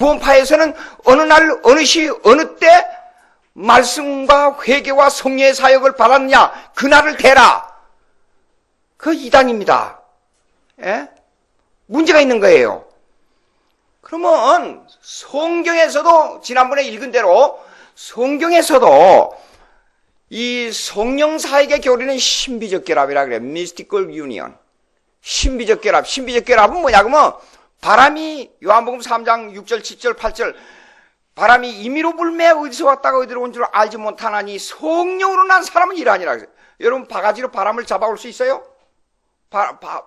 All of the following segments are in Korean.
구원파에서는 어느 날, 어느 시, 어느 때 말씀과 회개와 성령의 사역을 받았냐, 그날을 대라. 그 이단입니다. 예? 문제가 있는 거예요. 그러면 성경에서도 지난번에 읽은 대로 성경에서도 이 성령 사역의 교리는 신비적 결합이라 그래요. Mystical Union. 신비적 결합. 신비적 결합은 뭐냐 그러면 바람이 요한복음 3장 6절 7절 8절 바람이 임의로 불매 어디서 왔다가 어디로 온 줄 알지 못하나니 성령으로 난 사람은 이러하니라. 여러분 바가지로 바람을 잡아올 수 있어요?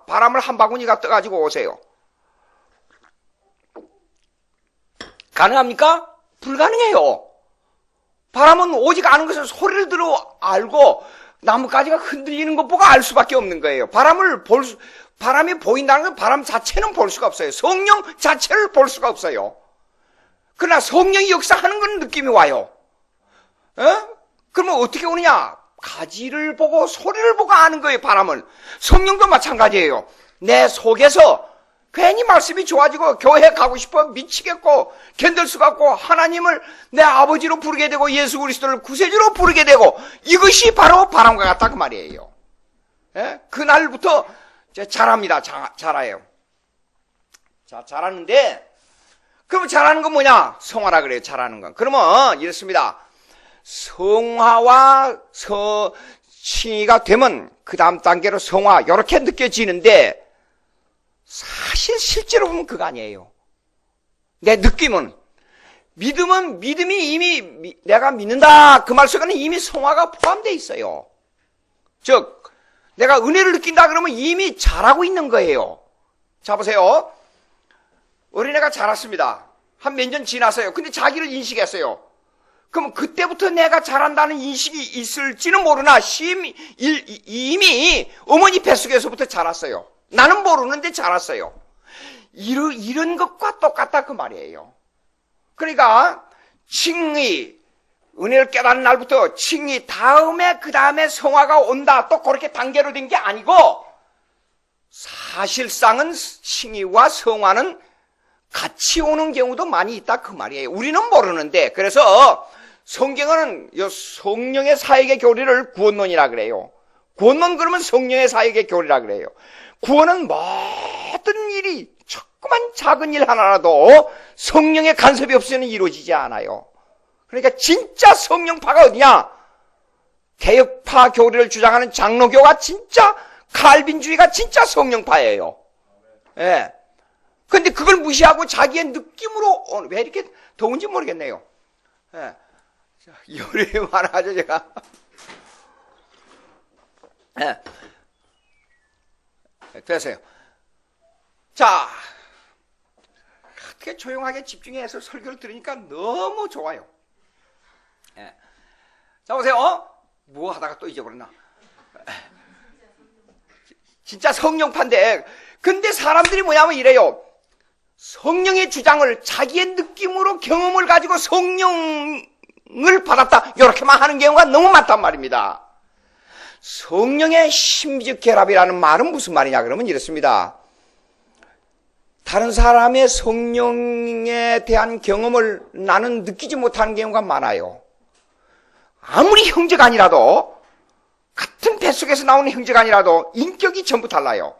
바람을 한 바구니가 떠가지고 오세요. 가능합니까? 불가능해요. 바람은 오직 아는 것은 소리를 들어 알고 나뭇가지가 흔들리는 것 보고 알 수밖에 없는 거예요. 바람이 보인다는 건 바람 자체는 볼 수가 없어요. 성령 자체를 볼 수가 없어요. 그러나 성령이 역사하는 건 느낌이 와요. 그러면 어떻게 오느냐? 가지를 보고 소리를 보고 아는 거예요. 바람은. 성령도 마찬가지예요. 내 속에서 괜히 말씀이 좋아지고 교회 가고 싶어 미치겠고 견딜 수가 없고 하나님을 내 아버지로 부르게 되고 예수 그리스도를 구세주로 부르게 되고 이것이 바로 바람과 같다 그 말이에요. 그날부터 잘합니다. 잘해요. 자, 잘하는데 그러면 잘하는 건 뭐냐? 성화라 그래요. 잘하는 건. 그러면 이렇습니다. 성화와 칭의가 되면 그 다음 단계로 성화 이렇게 느껴지는데 사실 실제로 보면 그거 아니에요. 내 느낌은 믿음이 이미 내가 믿는다 그 말 속에는 이미 성화가 포함되어 있어요. 즉 내가 은혜를 느낀다 그러면 이미 잘하고 있는 거예요. 자 보세요. 어린애가 자랐습니다. 한 몇 년 지났어요. 근데 자기를 인식했어요. 그럼 그때부터 내가 잘한다는 인식이 있을지는 모르나 이미 어머니 뱃속에서부터 자랐어요. 나는 모르는데 자랐어요. 이런 것과 똑같다 그 말이에요. 그러니까 칭의, 은혜를 깨닫는 날부터 칭의 다음에 그 다음에 성화가 온다. 또 그렇게 단계로 된 게 아니고 사실상은 칭의와 성화는 같이 오는 경우도 많이 있다 그 말이에요. 우리는 모르는데 그래서 성경은 성령의 사역의 교리를 구원론이라 그래요. 구원론 그러면 성령의 사역의 교리라 그래요. 구원은 모든 일이 조그만 작은 일 하나라도 성령의 간섭이 없이는 이루어지지 않아요. 그러니까 진짜 성령파가 어디냐? 개혁파 교리를 주장하는 장로교가 진짜 칼빈주의가 진짜 성령파예요. 예. 근데 그걸 무시하고 자기의 느낌으로 왜 이렇게 더운지 모르겠네요. 예. 열이 많아져 제가. 예. 됐어요. 자, 어떻게 조용하게 집중해서 설교를 들으니까 너무 좋아요. 예. 자, 보세요. 뭐 하다가 또 잊어버렸나? 진짜 성령파인데, 근데 사람들이 뭐냐면 이래요. 성령의 주장을 자기의 느낌으로 경험을 가지고 성령을 받았다. 이렇게만 하는 경우가 너무 많단 말입니다. 성령의 신비적 결합이라는 말은 무슨 말이냐 그러면 이렇습니다. 다른 사람의 성령에 대한 경험을 나는 느끼지 못하는 경우가 많아요. 아무리 형제가 아니라도 같은 뱃속에서 나오는 형제가 아니라도 인격이 전부 달라요.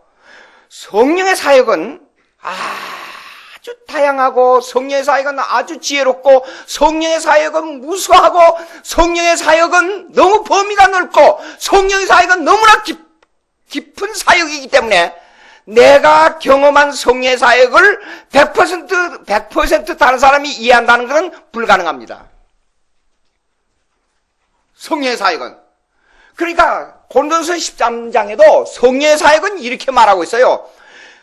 성령의 사역은 아주 다양하고 성령의 사역은 아주 지혜롭고 성령의 사역은 무수하고 성령의 사역은 너무 범위가 넓고 성령의 사역은 너무나 깊은 사역이기 때문에 내가 경험한 성령의 사역을 100% 다른 사람이 이해한다는 것은 불가능합니다. 성령의 사역은. 그러니까 고린도전서 13장에도 성령의 사역은 이렇게 말하고 있어요.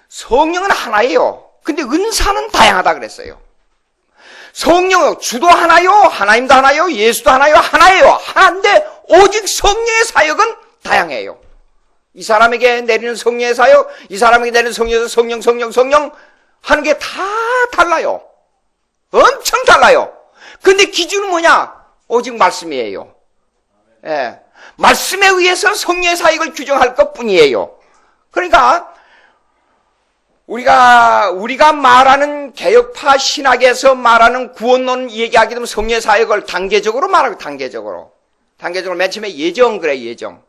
성령은 하나예요. 근데 은사는 다양하다 그랬어요. 성령, 주도 하나요? 하나님도 하나요? 예수도 하나요? 하나예요. 하나인데 오직 성령의 사역은 다양해요. 이 사람에게 내리는 성령의 사역, 이 사람에게 내리는 성령 하는 게 다 달라요. 엄청 달라요. 근데 기준은 뭐냐? 오직 말씀이에요. 예. 말씀에 의해서 성령의 사역을 규정할 것 뿐이에요. 그러니까 우리가 말하는 개혁파 신학에서 말하는 구원론 얘기하게 되면 성령의 사역을 단계적으로 말하고, 단계적으로 맨 처음에 예정 그래, 예정.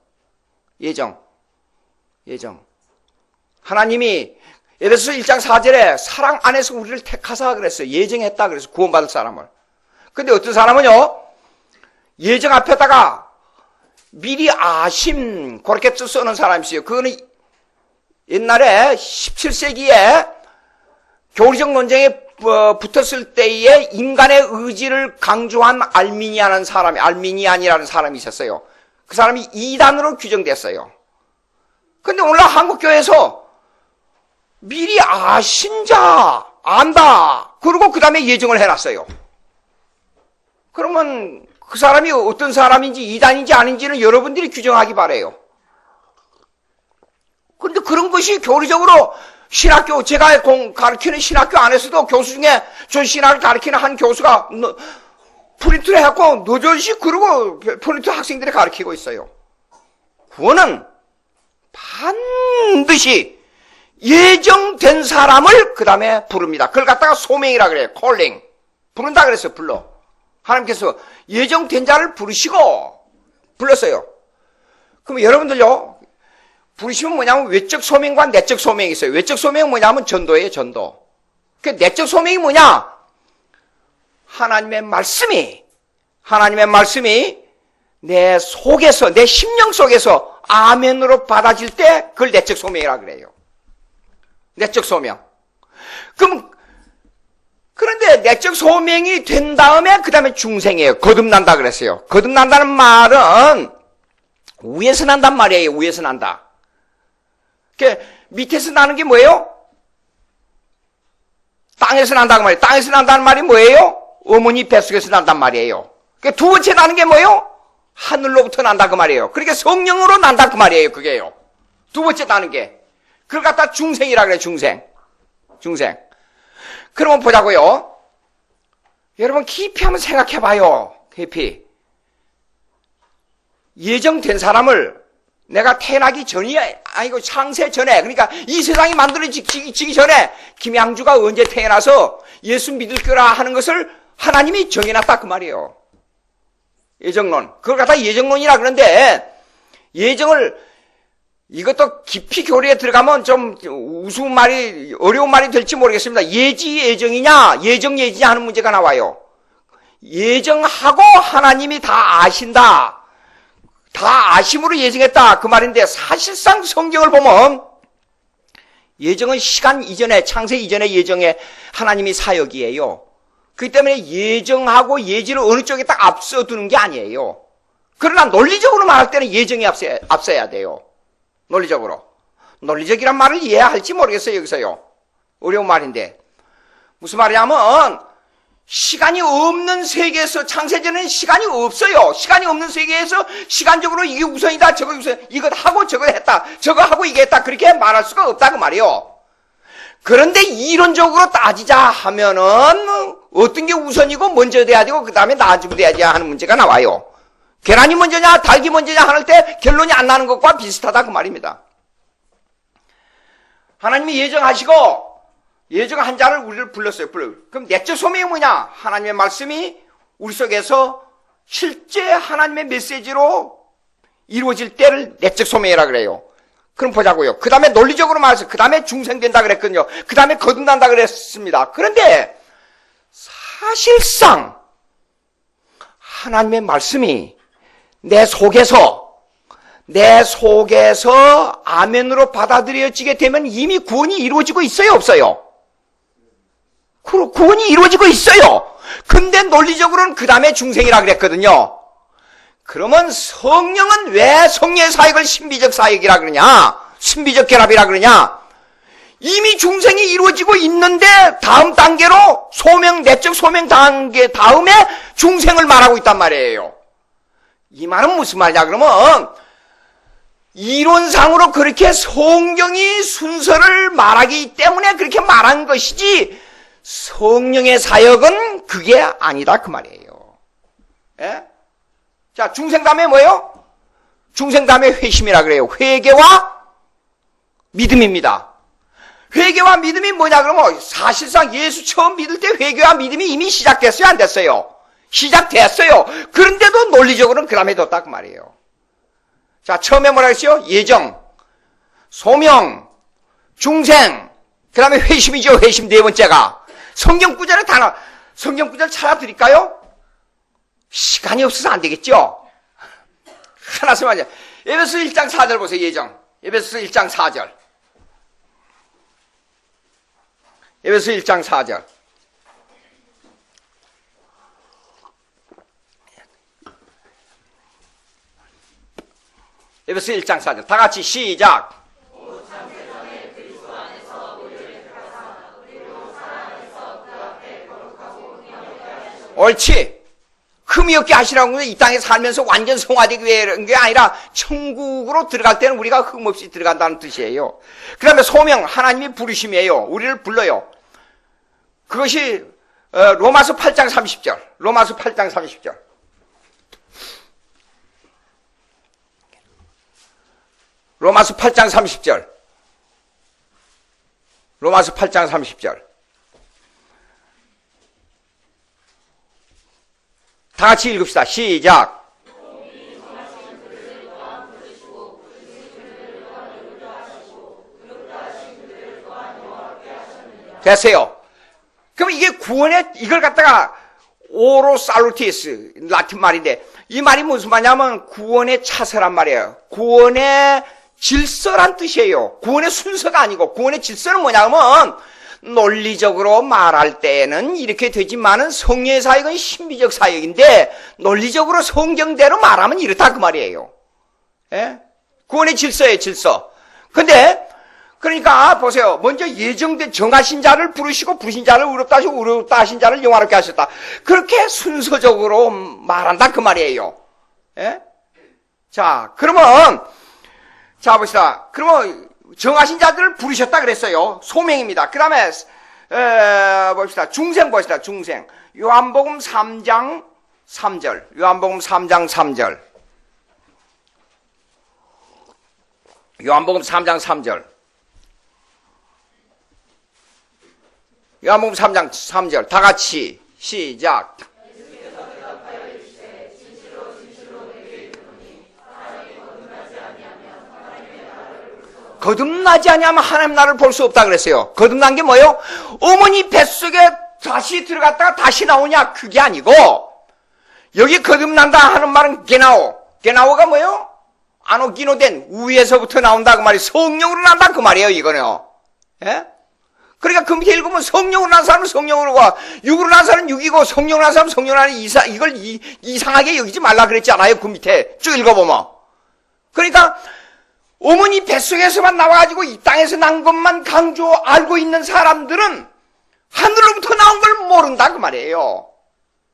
하나님이 에베소서 1장 4절에 사랑 안에서 우리를 택하사 그랬어요. 예정했다 그래서 구원받을 사람을. 근데 어떤 사람은요, 예정 앞에다가 미리 아심 그렇게 써놓은 사람이 있어요. 그거는 옛날에 17세기에 교리적 논쟁에 붙었을 때에 인간의 의지를 강조한 알미니안이라는 사람이 있었어요. 그 사람이 이단으로 규정됐어요. 근데 오늘날 한국교회에서 미리 아신자, 안다. 그리고 그 다음에 예정을 해놨어요. 그러면 그 사람이 어떤 사람인지 이단인지 아닌지는 여러분들이 규정하기 바래요. 근데 그런 것이 교리적으로 신학교, 제가 가르치는 신학교 안에서도 교수 중에 저 신학을 가르치는 한 교수가 프린트를 해갖고 노젓이 그러고 프린트 학생들이 가르치고 있어요. 구원은 반드시 예정된 사람을 그 다음에 부릅니다. 그걸 갖다가 소명이라 그래요. 콜링. 부른다 그랬어요. 불러. 하나님께서 예정된 자를 부르시고 불렀어요. 그럼 여러분들요, 부르시면 뭐냐면 외적 소명과 내적 소명이 있어요. 외적 소명은 뭐냐면 전도예요, 전도. 그 내적 소명이 뭐냐? 하나님의 말씀이 내 속에서, 내 심령 속에서 아멘으로 받아질 때 그걸 내적 소명이라 그래요. 내적 소명. 그런데 내적 소명이 된 다음에 그 다음에 중생이에요. 거듭난다 그랬어요. 거듭난다는 말은 위에서 난단 말이에요. 위에서 난다. 밑에서 나는 게 뭐예요? 땅에서 난다는 말이에요. 땅에서 난다는 말이 뭐예요? 어머니 뱃속에서 난단 말이에요. 두 번째 나는 게 뭐예요? 하늘로부터 난다 그 말이에요. 그러니까 성령으로 난다 그 말이에요. 그게요. 두 번째 나는 게. 그걸 갖다 중생이라 그래, 중생. 그러면 보자고요. 여러분 깊이 한번 생각해 봐요. 깊이. 예정된 사람을 내가 태어나기 전이야, 아니고 창세 전에, 그러니까 이 세상이 만들어지기 전에 김양주가 언제 태어나서 예수 믿을 거라 하는 것을 하나님이 정해놨다 그 말이에요. 예정론. 그걸 갖다 예정론이라 그러는데, 예정을, 이것도 깊이 교리에 들어가면 좀 우스운 말이, 어려운 말이 될지 모르겠습니다. 예지냐 하는 문제가 나와요. 예정하고 하나님이 다 아신다. 다 아심으로 예정했다. 그 말인데, 사실상 성경을 보면, 예정은 시간 이전에, 창세 이전의 예정에 하나님이 사역이에요. 그렇기 때문에 예정하고 예지를 어느 쪽에 딱 앞서두는 게 아니에요. 그러나 논리적으로 말할 때는 예정이 앞서야 돼요. 논리적이란 말을 이해할지 모르겠어요, 여기서요. 어려운 말인데. 무슨 말이냐면, 시간이 없는 세계에서, 창세전에는 시간이 없어요. 시간이 없는 세계에서 시간적으로 이게 우선이다, 저거 우선, 이것 하고 저거 했다, 저거 하고 이게 했다, 그렇게 말할 수가 없다고 말이에요. 그런데 이론적으로 따지자 하면은, 어떤 게 우선이고 먼저 돼야 되고, 그 다음에 나중에 돼야지 하는 문제가 나와요. 계란이 먼저냐, 닭이 먼저냐 할 때 결론이 안 나는 것과 비슷하다 그 말입니다. 하나님이 예정하시고, 예정한 자를 우리를 불렀어요. 그럼 내적 소명이 뭐냐? 하나님의 말씀이 우리 속에서 실제 하나님의 메시지로 이루어질 때를 내적 소명이라 그래요. 그럼 보자고요. 그 다음에 논리적으로 말해서 그 다음에 중생된다 그랬거든요. 그 다음에 거듭난다 그랬습니다. 그런데 사실상 하나님의 말씀이 내 속에서 아멘으로 받아들여지게 되면 이미 구원이 이루어지고 있어요, 없어요? 구원이 이루어지고 있어요. 근데 논리적으로는 그 다음에 중생이라 그랬거든요. 그러면 성령은 왜 성령의 사역을 신비적 사역이라 그러냐? 신비적 결합이라 그러냐? 이미 중생이 이루어지고 있는데 다음 단계로 내적 소명 단계 다음에 중생을 말하고 있단 말이에요. 이 말은 무슨 말이냐 그러면 이론상으로 그렇게 성경이 순서를 말하기 때문에 그렇게 말한 것이지 성령의 사역은 그게 아니다 그 말이에요. 예? 자, 중생 다음에 뭐예요? 중생 다음에 회심이라 그래요. 회개와 믿음입니다. 회개와 믿음이 뭐냐 그러면 사실상 예수 처음 믿을 때 회개와 믿음이 이미 시작됐어요, 안 됐어요? 시작됐어요. 그런데도 논리적으로는 그 다음에 뒀다 그 말이에요. 자, 처음에 뭐라 그랬어요? 예정, 소명, 중생, 그 다음에 회심이죠. 회심 네 번째가. 성경 구절에 성경 구절 찾아드릴까요? 시간이 없어서 안 되겠죠? 하나 쓰면 안 돼. 에베소 1장 4절 보세요, 예정. 에베소 1장 4절. 에베소 1장 4절. 에베소 1장 4절. 다 같이 시작. 옳지. 흠이 없게 하시라고 이 땅에 살면서 완전 성화되기 위한 게 아니라 천국으로 들어갈 때는 우리가 흠 없이 들어간다는 뜻이에요. 그 다음에 소명, 하나님이 부르심이에요. 우리를 불러요. 그것이 로마서 8장 30절. 로마서 8장 30절. 로마서 8장 30절. 로마서 8장 30절. 다 같이 읽읍시다. 시작. 됐어요. 그럼 이게 구원의, 이걸 갖다가 오로 살루티스, 라틴 말인데, 이 말이 무슨 말이냐면 구원의 차서란 말이에요. 구원의 질서란 뜻이에요. 구원의 순서가 아니고, 구원의 질서는 뭐냐면, 논리적으로 말할 때는 이렇게 되지만은 성령의 사역은 신비적 사역인데, 논리적으로 성경대로 말하면 이렇다 그 말이에요. 예? 구원의 질서예요, 질서. 근데, 그러니까 보세요. 먼저 예정된 정하신 자를 부르시고 부르신 자를 의롭다 하시고 의롭다 하신 자를 영화롭게 하셨다. 그렇게 순서적으로 말한다 그 말이에요. 예? 자, 그러면 자 봅시다. 그러면 정하신 자들을 부르셨다 그랬어요. 소명입니다. 그 다음에 봅시다. 중생 봅시다. 중생. 요한복음 3장 3절. 요한복음 3장 3절. 요한복음 3장 3절. 요한복음 3장 3절 다 같이 시작. 거듭나지 아니하면 하나님 나라를 볼 수 없다 그랬어요. 거듭난 게 뭐예요? 어머니 뱃속에 다시 들어갔다가 다시 나오냐 그게 아니고, 여기 거듭난다 하는 말은 게나오. 게나오가 뭐예요? 아노기노된 위에서부터 나온다 그 말이 성령으로 난다 그 말이에요. 이거는요. 예? 그러니까 그 밑에 읽으면 성령으로 난 사람은 성령으로 와, 육으로 난 사람은 육이고 성령으로 난 사람은 성령으로 하는 이걸 이상하게 여기지 말라 그랬지 않아요? 그 밑에 쭉 읽어보면. 그러니까 어머니 뱃속에서만 나와가지고 이 땅에서 난 것만 강조 알고 있는 사람들은 하늘로부터 나온 걸 모른다 그 말이에요.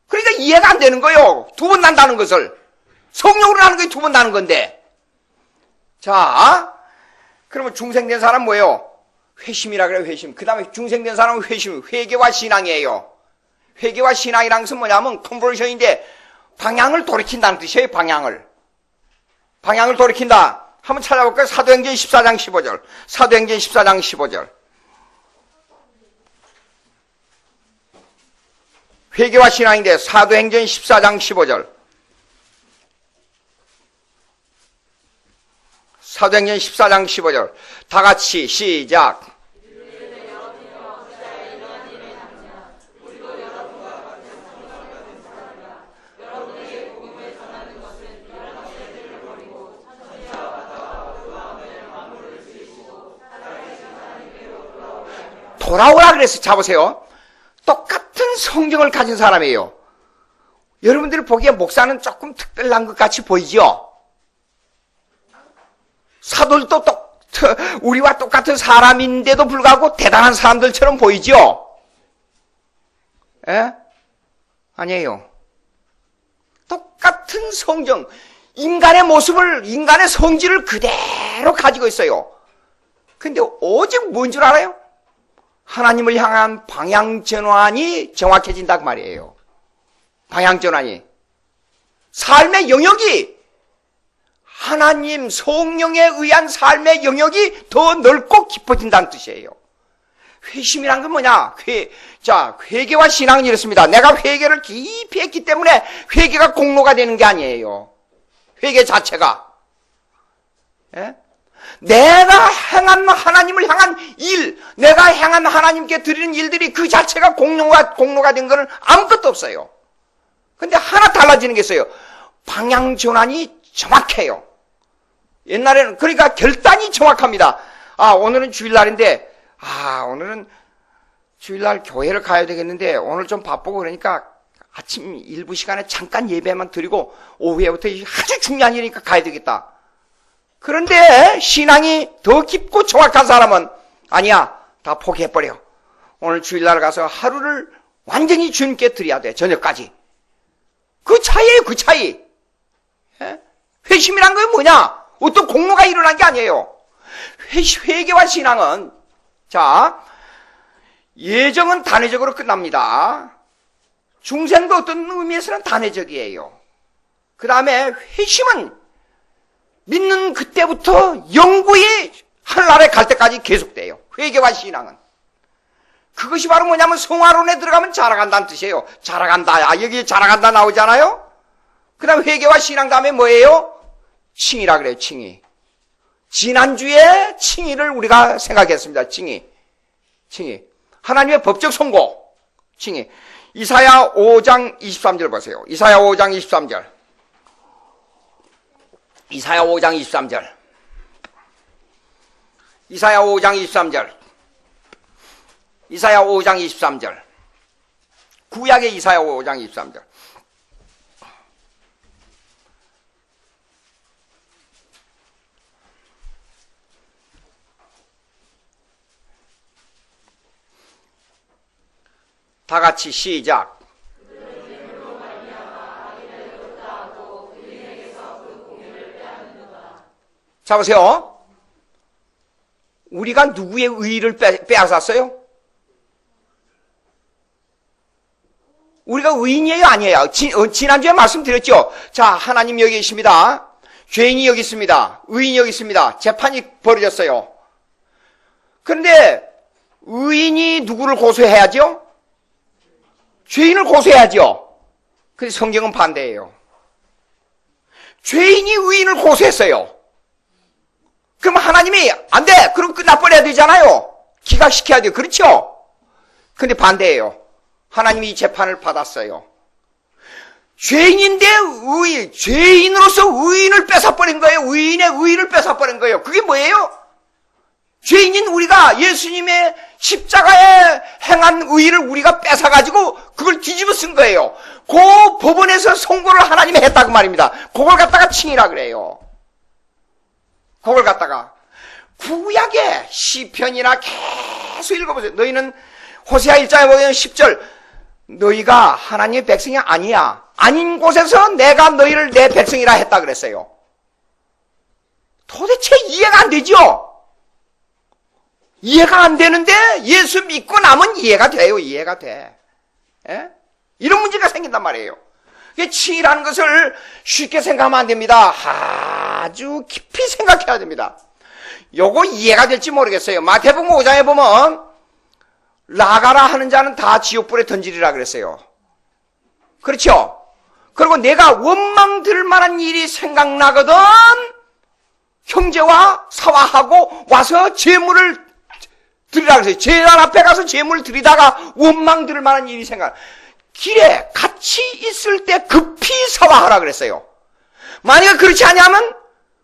그러니까 이해가 안 되는 거예요. 두 번 난다는 것을. 성령으로 나는 게 두 번 나는 건데. 자, 그러면 중생된 사람 뭐예요? 회심이라 그래요, 회심. 그 다음에 중생된 사람은 회심, 회개와 신앙이에요. 회개와 신앙이란 것은 뭐냐면 컨버션인데 방향을 돌이킨다는 뜻이에요, 방향을. 방향을 돌이킨다. 한번 찾아볼까요? 사도행전 14장 15절. 사도행전 14장 15절. 회개와 신앙인데 사도행전 14장 15절. 사도행전 14장 15절. 다 같이 시작. 돌아오라 그래서 잡으세요. 똑같은 성경을 가진 사람이에요. 여러분들이 보기에 목사는 조금 특별한 것 같이 보이죠? 사도들도 우리와 똑같은 사람인데도 불구하고 대단한 사람들처럼 보이죠? 예? 아니에요. 똑같은 성경, 인간의 모습을, 인간의 성질을 그대로 가지고 있어요. 근데 오직 뭔 줄 알아요? 하나님을 향한 방향전환이 정확해진다 그 말이에요. 방향전환이. 삶의 영역이, 하나님 성령에 의한 삶의 영역이 더 넓고 깊어진다는 뜻이에요. 회심이란 건 뭐냐? 회개와 신앙은 이렇습니다. 내가 회개를 깊이 했기 때문에 회개가 공로가 되는 게 아니에요. 회개 자체가. 예? 내가 행한 하나님을 향한 일, 내가 행한 하나님께 드리는 일들이 그 자체가 공로가 된 거는 아무것도 없어요. 근데 하나 달라지는 게 있어요. 방향 전환이 정확해요. 옛날에는, 그러니까 결단이 정확합니다. 오늘은 주일날인데, 오늘은 주일날 교회를 가야 되겠는데, 오늘 좀 바쁘고 그러니까 아침 일부 시간에 잠깐 예배만 드리고, 오후에부터 아주 중요한 일이니까 가야 되겠다. 그런데 신앙이 더 깊고 정확한 사람은, 아니야, 다 포기해버려. 오늘 주일날 가서 하루를 완전히 주님께 드려야 돼, 저녁까지. 그 차이예요, 그 차이. 예? 회심이란 건 뭐냐? 어떤 공로가 일어난 게 아니에요. 회개와 신앙은, 예정은 단회적으로 끝납니다. 중생도 어떤 의미에서는 단회적이에요. 그 다음에 회심은 믿는 그때부터 영구히 하늘나라에 갈 때까지 계속돼요. 회개와 신앙은. 그것이 바로 뭐냐면 성화론에 들어가면 자라간다는 뜻이에요. 자라간다. 여기 자라간다 나오잖아요. 그 다음 회개와 신앙 다음에 뭐예요? 칭의라 그래요. 칭의. 지난주에 칭의를 우리가 생각했습니다. 칭의. 하나님의 법적 선고. 칭의. 이사야 5장 23절 보세요. 이사야 5장 23절. 이사야 5장 23절. 이사야 5장 23절. 이사야 5장 23절. 구약의 이사야 5장 23절. 다 같이 시작. 자, 보세요. 우리가 누구의 의의를 빼앗았어요? 우리가 의인이에요, 아니에요? 지난주에 말씀드렸죠? 자, 하나님 여기 계십니다. 죄인이 여기 있습니다. 의인이 여기 있습니다. 재판이 벌어졌어요. 그런데 의인이 누구를 고소해야죠? 죄인을 고소해야죠. 근데 성경은 반대예요. 죄인이 의인을 고소했어요. 그럼 하나님이 안 돼! 그럼 끝나버려야 되잖아요. 기각시켜야 돼요. 그렇죠? 근데 반대예요. 하나님이 이 재판을 받았어요. 죄인인데 죄인으로서 의인을 뺏어버린 거예요. 의인의 의인을 뺏어버린 거예요. 그게 뭐예요? 죄인인 우리가 예수님의 십자가에 행한 의의를 우리가 뺏어가지고 그걸 뒤집어 쓴 거예요. 그 법원에서 선고를 하나님이 했다고 말입니다. 그걸 갖다가 칭의라 그래요. 그걸 갖다가 구약의 시편이나 계속 읽어보세요. 너희는 호세아 1장에 보면 10절 너희가 하나님의 백성이 아니야. 아닌 곳에서 내가 너희를 내 백성이라 했다 그랬어요. 도대체 이해가 안 되죠? 이해가 안 되는데 예수 믿고 나면 이해가 돼요. 이해가 돼. 예? 이런 문제가 생긴단 말이에요. 칭의라는 것을 쉽게 생각하면 안 됩니다. 아주 깊이 생각해야 됩니다. 요거 이해가 될지 모르겠어요. 마태복음 5장에 보면 나가라 하는 자는 다 지옥불에 던지리라 그랬어요. 그렇죠? 그리고 내가 원망 들을 만한 일이 생각나거든 형제와 사화하고 와서 제물을 드리라 그랬어요. 제단 앞에 가서 제물을 드리다가 원망 들을 만한 일이 생각. 길에 같이 있을 때 급히 사화하라 그랬어요. 만약에 그렇지 않으면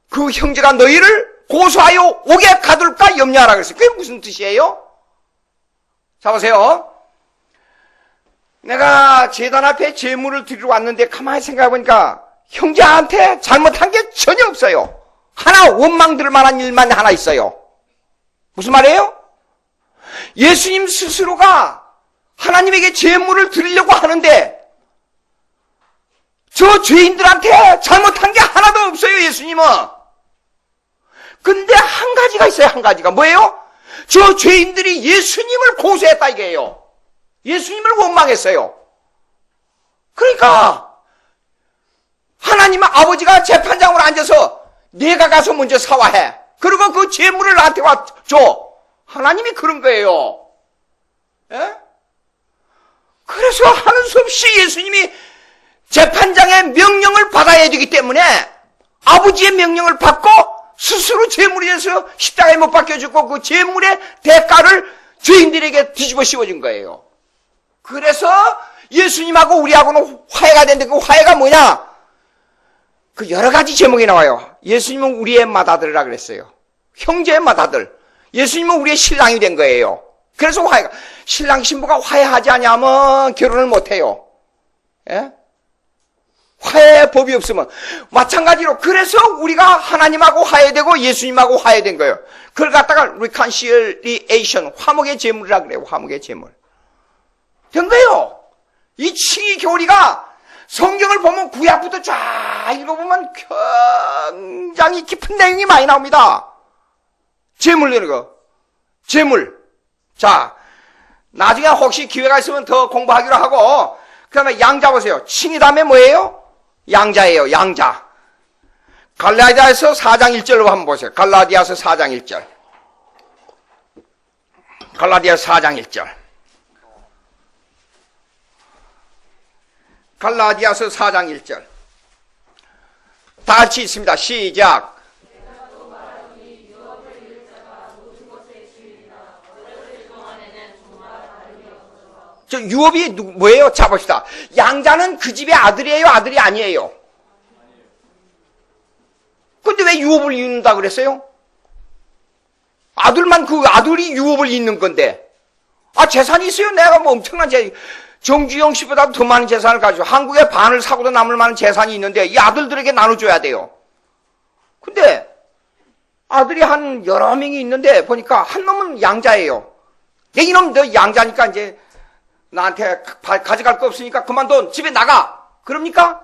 그 형제가 너희를 고소하여 옥에 가둘까 염려하라 그랬어요. 그게 무슨 뜻이에요? 자, 보세요. 내가 제단 앞에 제물을 드리러 왔는데 가만히 생각해보니까 형제한테 잘못한 게 전혀 없어요. 하나 원망 들을 만한 일만 하나 있어요. 무슨 말이에요? 예수님 스스로가 하나님에게 제물을 드리려고 하는데 저 죄인들한테 잘못한 게 하나도 없어요. 예수님은. 근데 한 가지가 있어요. 한 가지가 뭐예요? 저 죄인들이 예수님을 고소했다 이게요. 예수님을 원망했어요. 그러니까 하나님의 아버지가 재판장으로 앉아서 내가 가서 먼저 사과해. 그리고 그 재물을 나한테 줘. 하나님이 그런 거예요. 예? 그래서 하는 수 없이 예수님이 재판장의 명령을 받아야 되기 때문에 아버지의 명령을 받고 스스로 제물이 돼서 십자가에 못 박혀 죽고 그 제물의 대가를 죄인들에게 뒤집어 씌워준 거예요. 그래서 예수님하고 우리하고는 화해가 되는데 그 화해가 뭐냐? 그 여러 가지 제목이 나와요. 예수님은 우리의 맏아들이라 그랬어요. 형제의 맏아들. 예수님은 우리의 신랑이 된 거예요. 그래서 화해가, 신랑 신부가 화해하지 않으면 결혼을 못 해요. 예? 화해의 법이 없으면. 마찬가지로, 그래서 우리가 하나님하고 화해되고 예수님하고 화해된 거예요. 그걸 갖다가 reconciliation, 화목의 제물이라 그래요. 화목의 제물. 된 거예요. 이 칭의 교리가 성경을 보면 구약부터 쫙 읽어보면 굉장히 깊은 내용이 많이 나옵니다. 제물 이런 거. 제물. 자, 나중에 혹시 기회가 있으면 더 공부하기로 하고, 그 다음에 양자 보세요. 칭의 다음에 뭐예요? 양자예요. 양자. 갈라디아서 4장 1절로 한번 보세요. 갈라디아서 4장 1절. 갈라디아서 4장 1절. 갈라디아서 4장 1절. 다 같이 있습니다. 시작. 저 유업이 뭐예요? 자 봅시다. 양자는 그 집의 아들이에요? 아들이 아니에요? 근데 왜 유업을 잇는다 그랬어요? 아들만 그 아들이 유업을 잇는 건데. 아, 재산이 있어요? 내가 뭐 엄청난 정주영 씨보다도 더 많은 재산을 가지고 한국에 반을 사고도 남을 만한 재산이 있는데 이 아들들에게 나눠줘야 돼요. 근데 아들이 한 여러 명이 있는데 보니까 한 놈은 양자예요. 이놈 너 양자니까 이제 나한테 가져갈 거 없으니까 그만둬. 집에 나가. 그럽니까?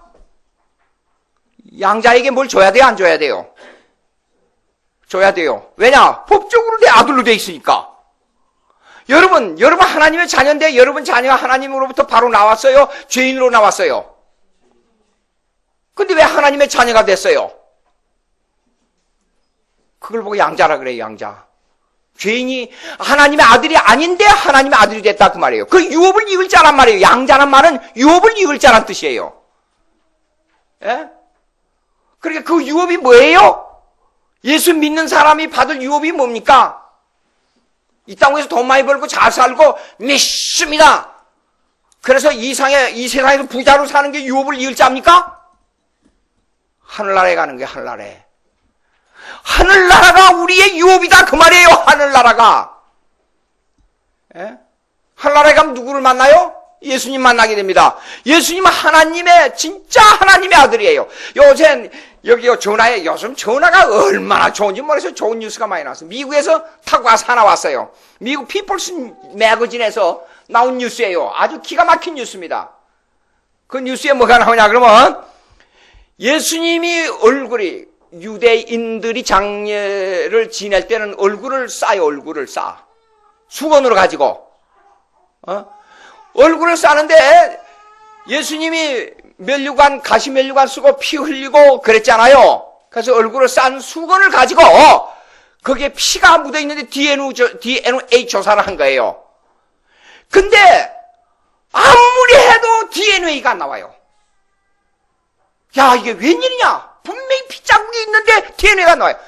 양자에게 뭘 줘야 돼요? 안 줘야 돼요? 줘야 돼요. 왜냐? 법적으로 내 아들로 돼 있으니까. 여러분 하나님의 자녀인데 여러분 자녀가 하나님으로부터 바로 나왔어요? 죄인으로 나왔어요? 근데 왜 하나님의 자녀가 됐어요? 그걸 보고 양자라 그래요, 양자. 죄인이 하나님의 아들이 아닌데 하나님의 아들이 됐다 그 말이에요. 그 유업을 이을 자란 말이에요. 양자란 말은 유업을 이을 자란 뜻이에요. 예? 그러니까 그 유업이 뭐예요? 예수 믿는 사람이 받을 유업이 뭡니까? 이 땅에서 돈 많이 벌고 잘 살고 믿습니다. 그래서 이 세상에서 부자로 사는 게 유업을 이을 자입니까? 하늘나라에 가는 게 하늘나라에. 하늘나라가 우리의 유업이다 그 말이에요. 하늘나라가. 예? 하늘나라에 가면 누구를 만나요? 예수님 만나게 됩니다. 예수님은 하나님의 진짜 하나님의 아들이에요. 요새 여기 전화에 요즘 전화가 얼마나 좋은지 모르겠어요. 좋은 뉴스가 많이 나왔어요. 미국에서 타고 가서 하나 왔어요. 미국 피플스 매거진에서 나온 뉴스예요. 아주 기가 막힌 뉴스입니다. 그 뉴스에 뭐가 나오냐 그러면 예수님이 얼굴이 유대인들이 장례를 지낼 때는 얼굴을 싸요. 얼굴을 싸. 수건으로 가지고. 얼굴을 싸는데 예수님이 가시 면류관 쓰고 피 흘리고 그랬잖아요. 그래서 얼굴을 싼 수건을 가지고 거기에 피가 묻어 있는데 DNA 조사를 한 거예요. 근데 아무리 해도 DNA가 안 나와요. 야, 이게 웬일이냐? 분명히 핏자국이 있는데 DNA가 안 나와요.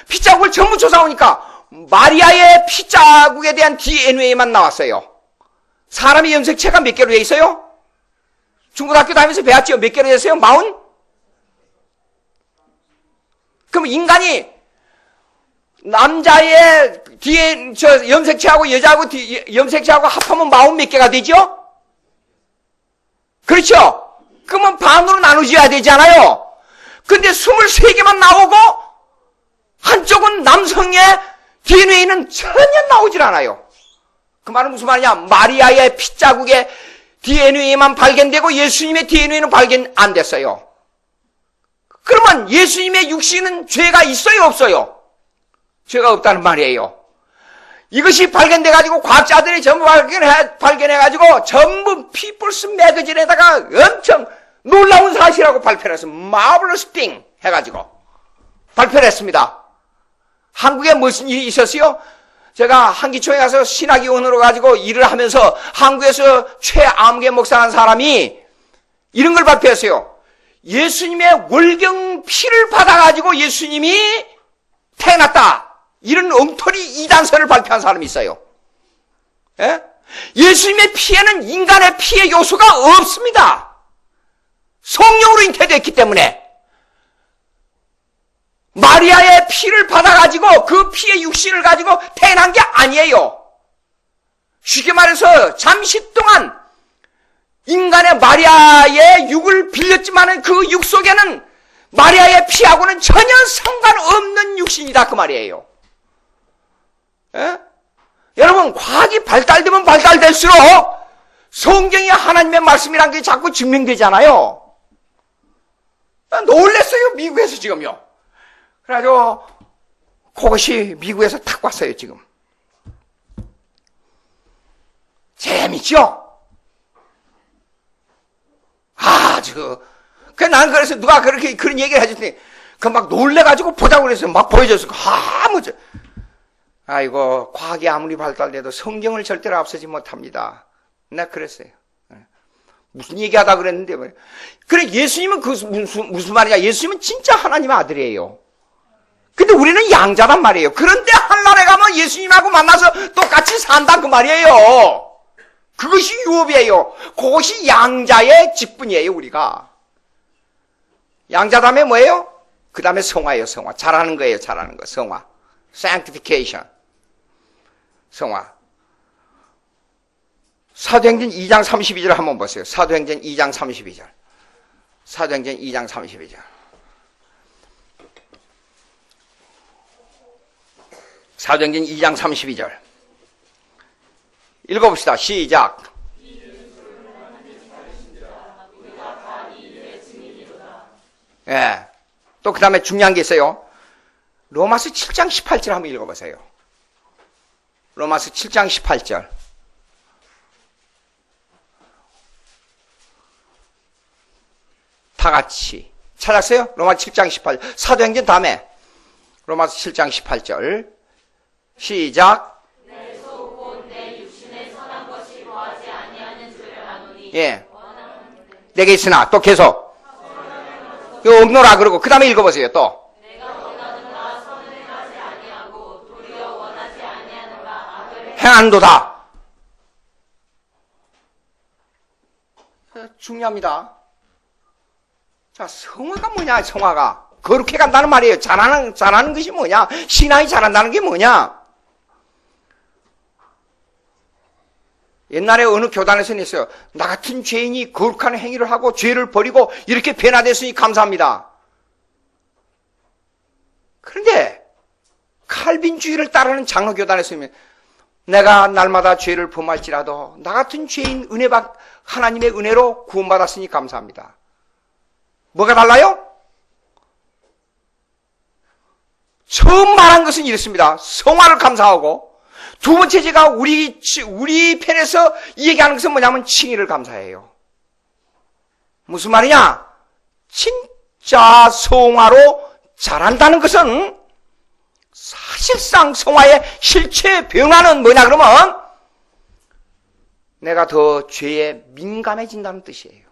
핏자국을 전부 조사하니까 마리아의 핏자국에 대한 DNA만 나왔어요. 사람의 염색체가 몇 개로 돼 있어요? 중고등학교 다니면서 배웠죠? 몇 개로 됐어요? 40? 그럼 인간이 남자의 염색체하고 여자하고 염색체하고 합하면 40 몇 개가 되죠? 그렇죠? 그러면 반으로 나누어야 되잖아요. 근데 23개만 나오고 한쪽은 남성의 DNA는 전혀 나오질 않아요. 그 말은 무슨 말이냐? 마리아의 핏자국에 DNA만 발견되고 예수님의 DNA는 발견 안 됐어요. 그러면 예수님의 육신은 죄가 있어요, 없어요? 죄가 없다는 말이에요. 이것이 발견돼가지고 과학자들이 전부 발견해가지고 전부 피플스 매거진에다가 엄청 놀라운 사실이라고 발표를 했어요. Marvelous thing 해가지고 발표를 했습니다. 한국에 무슨 일이 있었어요? 제가 한기총에 가서 신학위원으로 가지고 일을 하면서 한국에서 최암계 목사라는 사람이 이런 걸 발표했어요. 예수님의 월경 피를 받아가지고 예수님이 태어났다. 이런 엉터리 이단설을 발표한 사람이 있어요. 예? 예수님의 피에는 인간의 피의 요소가 없습니다. 성령으로 잉태되었기 때문에. 마리아의 피를 받아가지고 그 피의 육신을 가지고 태어난 게 아니에요. 쉽게 말해서 잠시 동안 인간의 마리아의 육을 빌렸지만 그 육 속에는 마리아의 피하고는 전혀 상관없는 육신이다 그 말이에요. 에? 여러분 과학이 발달되면 발달될수록 성경이 하나님의 말씀이란 게 자꾸 증명되잖아요. 놀랬어요 미국에서 지금요. 그래가지고 그것이 미국에서 탁 왔어요 지금. 재밌죠? 난 그래서 누가 그렇게 그런 얘기를 해줬더니 막 놀래가지고 보자고 그랬어요. 막 보여줬어. 아이고 과학이 아무리 발달돼도 성경을 절대로 앞서지 못합니다. 내가 그랬어요. 무슨 얘기하다 그랬는데 그래 예수님은 그 무슨 말이냐? 예수님은 진짜 하나님의 아들이에요. 근데 우리는 양자란 말이에요. 그런데 한나라에 가면 예수님하고 만나서 똑같이 산다 그 말이에요. 그것이 유업이에요. 그것이 양자의 직분이에요 우리가. 양자 다음에 뭐예요? 그 다음에 성화예요. 성화. 잘하는 거예요. 잘하는 거. 성화. sanctification. 성화. 사도행전 2장 32절 한번 보세요. 사도행전 2장 32절. 사도행전 2장 32절. 사도행전 2장 32절. 읽어봅시다. 시작. 예. 또 그 다음에 중요한 게 있어요. 로마서 7장 18절 한번 읽어보세요. 로마서 7장 18절. 다 같이 찾았어요? 로마서 7장 18절. 사도행전 다음에 로마서 7장 18절. 시작. 내 속 곧 내 육신에 선한 것이 거하지 아니하는 줄을 아노니. 예. 내게 있으나 또 계속. 이거 없노라 그러고 그 다음에 읽어보세요 또. 내가 원하는 바 선을 행하지 아니하고 도리어 원하지 아니하는 바 악을 행한도다. 중요합니다. 자, 성화가 뭐냐, 성화가. 그렇게 간다는 말이에요. 잘하는 것이 뭐냐? 신앙이 잘한다는 게 뭐냐? 옛날에 어느 교단에서는 있어요. 나 같은 죄인이 거룩한 행위를 하고 죄를 버리고 이렇게 변화됐으니 감사합니다. 그런데 칼빈주의를 따르는 장로교단에서는 내가 날마다 죄를 범할지라도 나 같은 죄인 하나님의 은혜로 구원받았으니 감사합니다. 뭐가 달라요? 처음 말한 것은 이렇습니다. 성화를 감사하고 두 번째 제가 우리 편에서 얘기하는 것은 뭐냐면 칭의를 감사해요. 무슨 말이냐? 진짜 성화로 잘한다는 것은 사실상 성화의 실체 변화는 뭐냐 그러면 내가 더 죄에 민감해진다는 뜻이에요.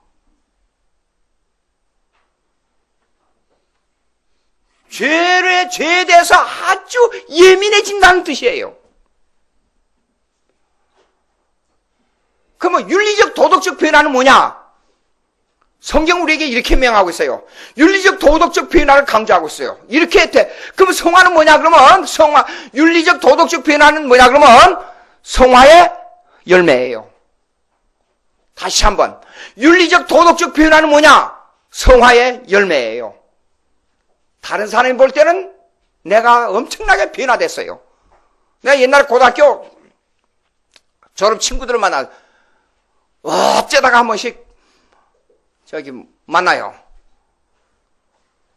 죄에 대해서 아주 예민해진다는 뜻이에요. 그러면 윤리적 도덕적 변화는 뭐냐? 성경 우리에게 이렇게 명하고 있어요. 윤리적 도덕적 변화를 강조하고 있어요. 이렇게 했대. 그럼 성화는 뭐냐 그러면 윤리적 도덕적 변화는 뭐냐 그러면 성화의 열매예요. 다시 한번 윤리적 도덕적 변화는 뭐냐? 성화의 열매예요. 다른 사람이 볼 때는 내가 엄청나게 변화됐어요. 내가 옛날 고등학교 졸업 친구들을 만나 어쩌다가 한 번씩 만나요.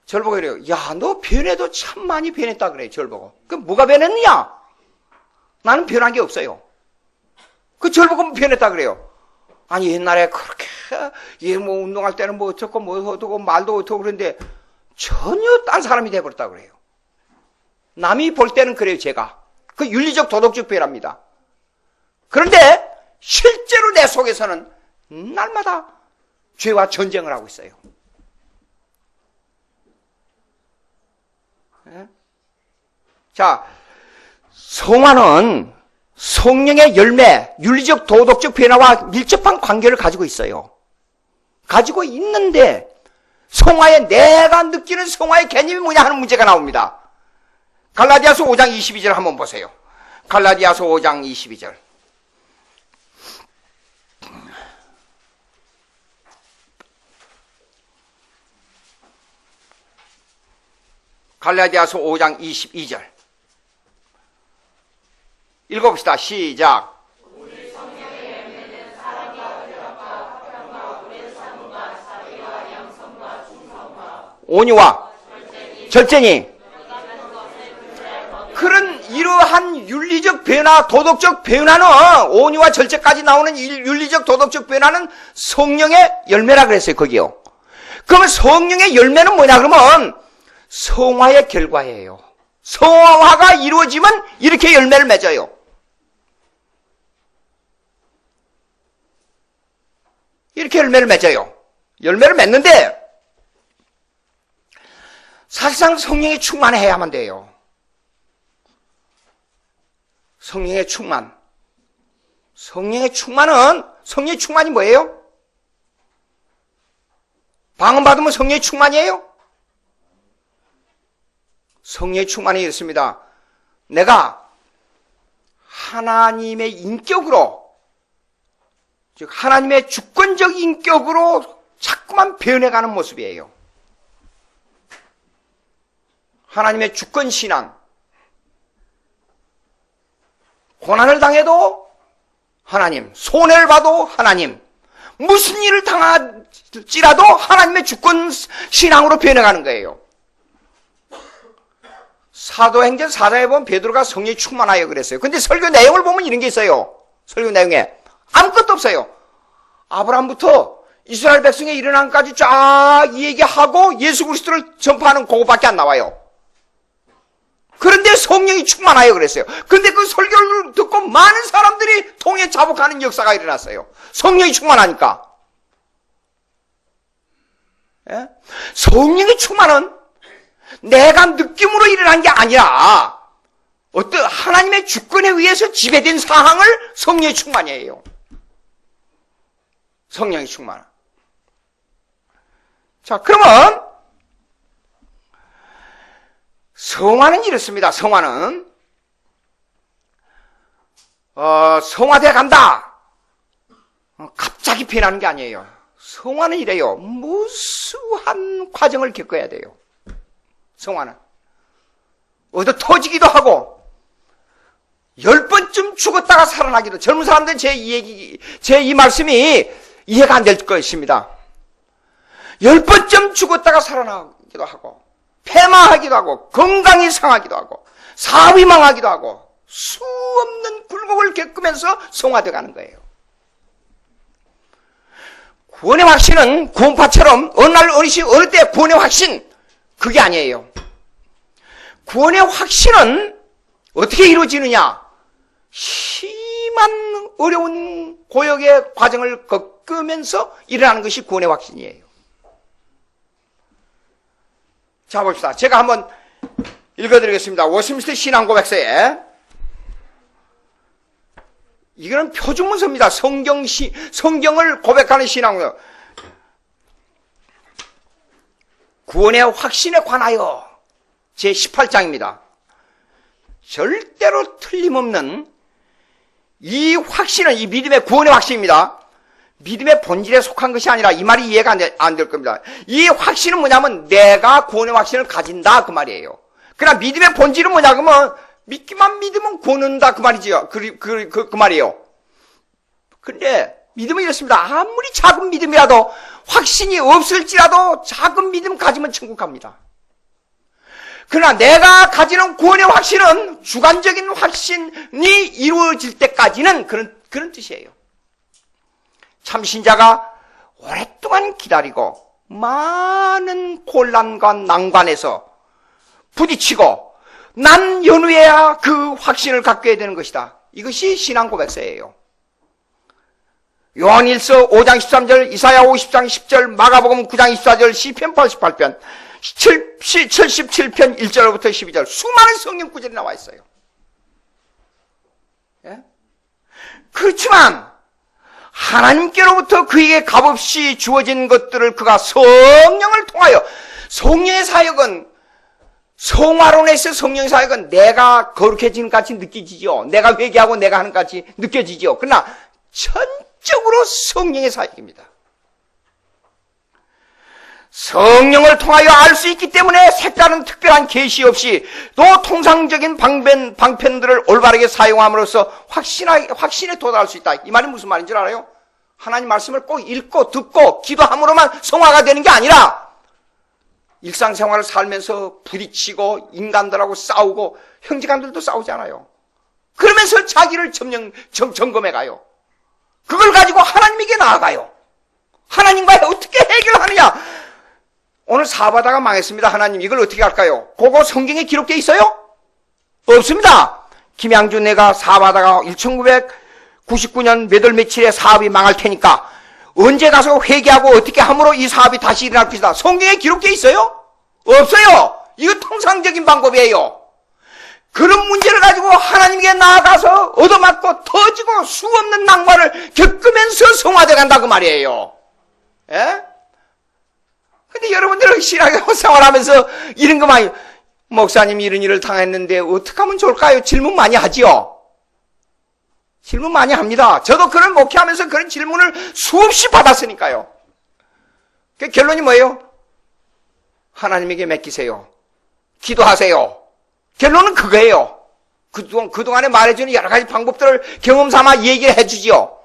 저를 보고 그래요. 야, 너 변해도 참 많이 변했다 그래요. 저를 보고. 그럼 뭐가 변했느냐? 나는 변한 게 없어요. 저를 보고 변했다 그래요. 아니 옛날에 그렇게 운동할 때는 뭐 어쩌고 뭐 어쩌고 말도 어쩌고 그런데 전혀 딴 사람이 돼버렸다 그래요. 남이 볼 때는 그래요. 제가 그 윤리적 도덕적 변화입니다. 그런데 실제로 내 속에서는 날마다 죄와 전쟁을 하고 있어요. 자, 성화는 성령의 열매, 윤리적 도덕적 변화와 밀접한 관계를 가지고 있어요. 가지고 있는데 성화에 내가 느끼는 성화의 개념이 뭐냐 하는 문제가 나옵니다. 갈라디아서 5장 22절 한번 보세요. 갈라디아서 5장 22절. 갈라디아서 5장 22절. 읽어봅시다. 시작. 온유와 절제니 그런 이러한 윤리적 변화, 도덕적 변화는 온유와 절제까지 나오는 윤리적 도덕적 변화는 성령의 열매라 그랬어요. 거기요. 그러면 성령의 열매는 뭐냐 그러면 성화의 결과예요. 성화가 이루어지면 이렇게 열매를 맺어요. 이렇게 열매를 맺어요. 열매를 맺는데 사실상 성령이 충만해야만 돼요. 성령의 충만. 성령의 충만이 뭐예요? 방언 받으면 성령의 충만이에요? 성령의 충만이 이렇습니다. 내가 하나님의 인격으로, 즉 하나님의 주권적 인격으로 자꾸만 변해가는 모습이에요. 하나님의 주권 신앙. 고난을 당해도 하나님, 손해를 봐도 하나님, 무슨 일을 당할지라도 하나님의 주권 신앙으로 변해가는 거예요. 사도행전 4장에 보면 베드로가 성령이 충만하여 그랬어요. 근데 설교 내용을 보면 이런 게 있어요. 설교 내용에 아무것도 없어요. 아브라함부터 이스라엘 백성의 일어남까지 쫙 얘기하고 예수 그리스도를 전파하는 그거밖에 안 나와요. 그런데 성령이 충만하여 그랬어요. 그런데 그 설교를 듣고 많은 사람들이 통에 자복하는 역사가 일어났어요. 성령이 충만하니까. 예? 성령이 충만은 내가 느낌으로 일어난 게 아니라 어떤 하나님의 주권에 의해서 지배된 사항을 성령의 충만이에요. 성령의 충만. 자, 그러면 성화는 이렇습니다. 성화는 성화돼 간다. 갑자기 변하는 게 아니에요. 성화는 이래요. 무수한 과정을 겪어야 돼요. 성화는 어디 터지기도 하고 10번쯤 죽었다가 살아나기도. 젊은 사람들은 제 이 말씀이 이해가 안 될 것입니다. 10번쯤 죽었다가 살아나기도 하고 폐마하기도 하고 건강이 상하기도 하고 사업이 망하기도 하고 수없는 굴곡을 겪으면서 성화되어 가는 거예요. 구원의 확신은 구원파처럼 어느 날 어느 때 구원의 확신 그게 아니에요. 구원의 확신은 어떻게 이루어지느냐? 심한 어려운 고역의 과정을 겪으면서 일어나는 것이 구원의 확신이에요. 자, 봅시다. 제가 한번 읽어드리겠습니다. 워스민스터 신앙고백서에. 이거는 표준문서입니다. 성경을 고백하는 신앙고백. 구원의 확신에 관하여 제18장입니다. 절대로 틀림없는 이 확신은 이 믿음의 구원의 확신입니다. 믿음의 본질에 속한 것이 아니라 이 말이 이해가 안 될 겁니다. 이 확신은 뭐냐면 내가 구원의 확신을 가진다 그 말이에요. 그러나 믿음의 본질은 뭐냐 그러면 믿기만 믿으면 구원한다 그 말이죠. 그 말이에요. 근데 믿음은 이렇습니다. 아무리 작은 믿음이라도 확신이 없을지라도 작은 믿음 가지면 천국 갑니다. 그러나 내가 가지는 구원의 확신은 주관적인 확신이 이루어질 때까지는 그런 뜻이에요. 참신자가 오랫동안 기다리고 많은 곤란과 난관에서 부딪히고 난 연후해야 그 확신을 갖게 되는 것이다. 이것이 신앙 고백서예요. 요한일서 5장 13절, 이사야 50장 10절, 마가복음 9장 24절, 시편 88편, 77편 1절부터 12절 수많은 성경 구절이 나와 있어요. 예? 그렇지만 하나님께로부터 그에게 값없이 주어진 것들을 그가 성령을 통하여, 성령의 사역은, 성화론에서 성령의 사역은 내가 거룩해지는 것 같이 느껴지죠. 내가 회개하고 내가 하는 것 같이 느껴지죠. 그러나 전적으로 성령의 사역입니다. 성령을 통하여 알 수 있기 때문에 색다른 특별한 계시 없이 또 통상적인 방편들을 올바르게 사용함으로써 확신에 도달할 수 있다. 이 말이 무슨 말인 줄 알아요? 하나님 말씀을 꼭 읽고 듣고 기도함으로만 성화가 되는 게 아니라 일상생활을 살면서 부딪히고 인간들하고 싸우고 형제간들도 싸우잖아요. 그러면서 자기를 점검해 가요. 그걸 가지고 하나님에게 나아가요. 하나님과 어떻게 해결하느냐? 오늘 사바다가 망했습니다. 하나님 이걸 어떻게 할까요? 그거 성경에 기록되어 있어요? 없습니다. 김양주 내가 사바다가 1999년 몇 월 며칠에 사업이 망할 테니까 언제 가서 회개하고 어떻게 함으로 이 사업이 다시 일어날 것이다. 성경에 기록되어 있어요? 없어요. 이거 통상적인 방법이에요. 그런 문제를 가지고 하나님께 나아가서 얻어맞고 터지고 수없는 낭만을 겪으면서 성화돼 간다 그 말이에요. 예? 근데 여러분들은 신앙생활하면서 이런 거 많이, 목사님이 이런 일을 당했는데 어떻게 하면 좋을까요? 질문 많이 하지요. 질문 많이 합니다. 저도 그런 목회하면서 그런 질문을 수없이 받았으니까요. 그 결론이 뭐예요? 하나님에게 맡기세요. 기도하세요. 결론은 그거예요. 그동안에 말해주는 여러 가지 방법들을 경험 삼아 얘기를 해주지요.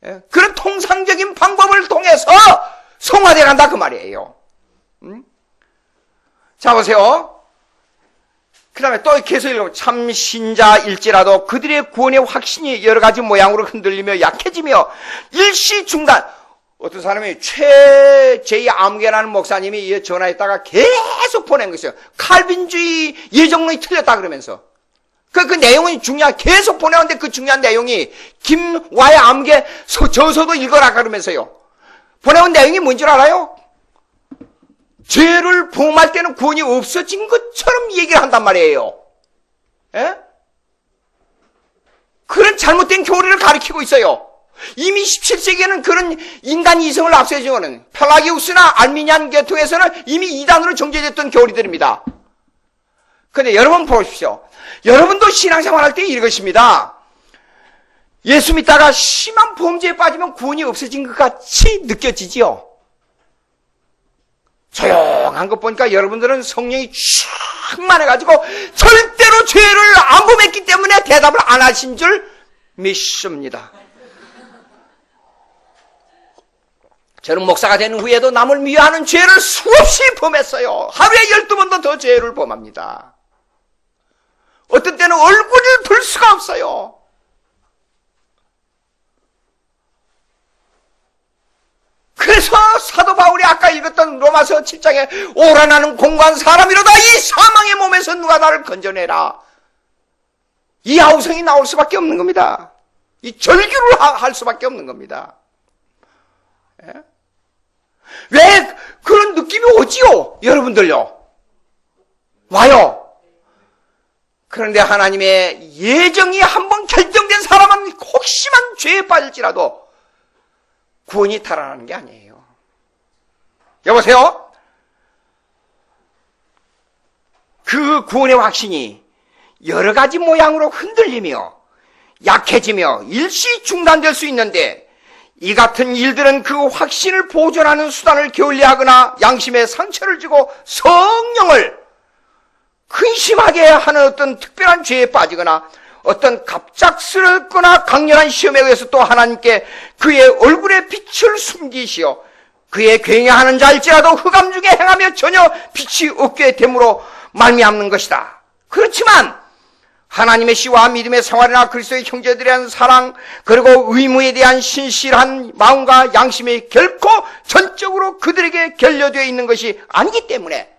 예? 그런 통상적인 방법을 통해서 성화되어 간다 그 말이에요. 자 보세요. 그 다음에 또 계속 읽으면 참 신자일지라도 그들의 구원의 확신이 여러 가지 모양으로 흔들리며 약해지며 일시 중단. 어떤 사람이 최.J. 아무개라는 목사님이 전화했다가 계속 보낸 것이에요. 칼빈주의 예정론이 틀렸다 그러면서. 그 내용이 계속 보내는데 그 중요한 내용이 김와의 아무개 저서도 읽어라 그러면서요. 보내온 내용이 뭔지 알아요? 죄를 범할 때는 구원이 없어진 것처럼 얘기를 한단 말이에요. 예? 그런 잘못된 교리를 가리키고 있어요. 이미 17세기에는 그런 인간 이성을 앞세우는 펠라기우스나 알미니안 계통에서는 이미 이단으로 정제됐던 교리들입니다. 그런데 여러분 보십시오. 여러분도 신앙생활 할 때 이것입니다. 예수 믿다가 심한 범죄에 빠지면 구원이 없어진 것 같이 느껴지지요. 조용한 것 보니까 여러분들은 성령이 충만해가지고 절대로 죄를 안 범했기 때문에 대답을 안 하신 줄 믿습니다. 저는 목사가 된 후에도 남을 미워하는 죄를 수없이 범했어요. 하루에 12번도 더 죄를 범합니다. 어떤 때는 얼굴을 들 수가 없어요. 그래서 사도 바울이 아까 읽었던 로마서 7장에 오라 나는 공고한 사람이로다 이 사망의 몸에서 누가 나를 건져내라. 이 아우성이 나올 수밖에 없는 겁니다. 이 절규를 할 수밖에 없는 겁니다. 예? 왜 그런 느낌이 오지요? 여러분들요. 와요. 그런데 하나님의 예정이 한번 결정된 사람은 혹시만 죄에 빠질지라도 구원이 달아나는 게 아니에요. 여보세요? 그 구원의 확신이 여러 가지 모양으로 흔들리며 약해지며 일시 중단될 수 있는데 이 같은 일들은 그 확신을 보존하는 수단을 게을리하거나 양심에 상처를 주고 성령을 근심하게 하는 어떤 특별한 죄에 빠지거나 어떤 갑작스럽거나 강렬한 시험에 의해서 또 하나님께 그의 얼굴의 빛을 숨기시어 그의 굉야하는 자일지라도 흑암 중에 행하며 전혀 빛이 없게 됨으로 말미암는 것이다. 그렇지만 하나님의 씨와 믿음의 생활이나 그리스도의 형제들에 대한 사랑 그리고 의무에 대한 신실한 마음과 양심이 결코 전적으로 그들에게 결여되어 있는 것이 아니기 때문에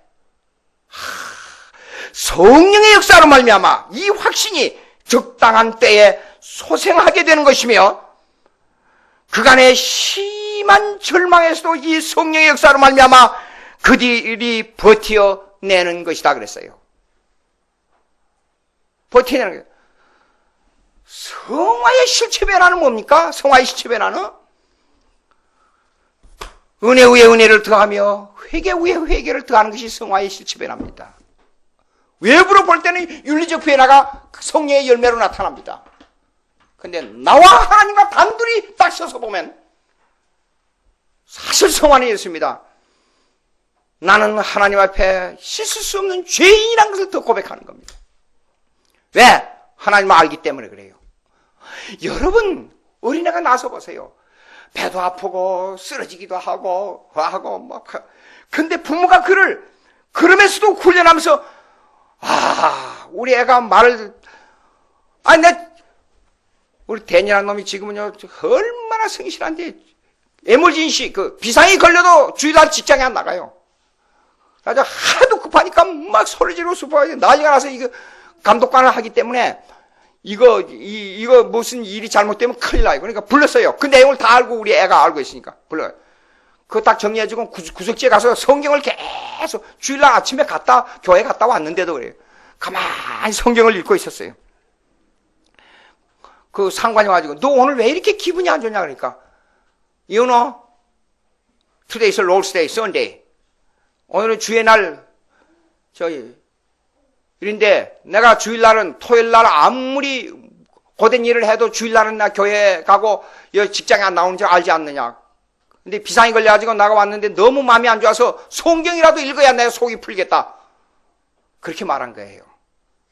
성령의 역사로 말미암아 이 확신이 적당한 때에 소생하게 되는 것이며, 그간의 심한 절망에서도 이 성령의 역사로 말미암아 그들이 버텨내는 것이다 그랬어요. 버텨내는 거예요. 성화의 실체 변화는 뭡니까? 성화의 실체 변화는 은혜 위에 은혜를 더하며 회개 위에 회개를 더하는 것이 성화의 실체 변화입니다. 외부로 볼 때는 윤리적 변화가 성령의 열매로 나타납니다. 근데 나와 하나님과 단둘이 딱 서서 보면 사실 성화는 이렇습니다. 나는 하나님 앞에 씻을 수 없는 죄인이라는 것을 더 고백하는 겁니다. 왜? 하나님을 알기 때문에 그래요. 여러분, 어린애가 나서 보세요. 배도 아프고 쓰러지기도 하고 근데 부모가 그러면서도 훈련하면서 우리 애가 말을 우리 데니라는 놈이 지금은요 얼마나 성실한데 에머진시 비상이 걸려도 주일날 직장에 안 나가요. 그래서 하도 급하니까 막 소리 지르고 수포하고 난리가 나서 이거 감독관을 하기 때문에 이거 무슨 일이 잘못되면 큰일 나요. 그러니까 불렀어요. 그 내용을 다 알고 우리 애가 알고 있으니까 불러요. 그거 딱 정리해주고 구석지에 가서 성경을 계속 주일날 아침에 교회 갔다 왔는데도 그래요. 가만히 성경을 읽고 있었어요. 그 상관이 와가지고 너 오늘 왜 이렇게 기분이 안 좋냐 그러니까 You know, today is Lord's Day, Sunday. 오늘은 주의 날 일인데 내가 주일날은 토요일날 아무리 고된 일을 해도 주일날은 나 교회 가고 직장에 안 나오는 줄 알지 않느냐. 근데 비상이 걸려가지고 나가 왔는데 너무 마음이 안 좋아서 성경이라도 읽어야 내 속이 풀겠다. 그렇게 말한 거예요.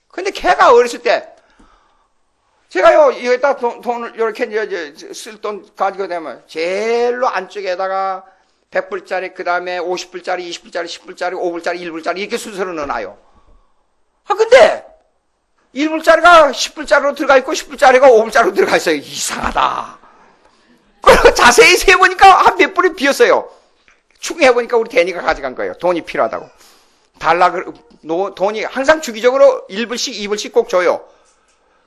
근데 걔가 어렸을 때 제가요 여기다 돈을 이렇게 쓸 돈 가지고 되면 제일로 안쪽에다가 100불짜리 그 다음에 50불짜리 20불짜리 10불짜리 5불짜리 1불짜리 이렇게 순서로 넣어놔요. 근데 1불짜리가 10불짜리로 들어가 있고 10불짜리가 5불짜리로 들어가 있어요. 이상하다. 그리고 자세히 세보니까 한 몇 불이 비었어요. 추궁해보니까 우리 대니가 가져간 거예요. 돈이 필요하다고. 돈이 항상 주기적으로 1불씩 2불씩 꼭 줘요.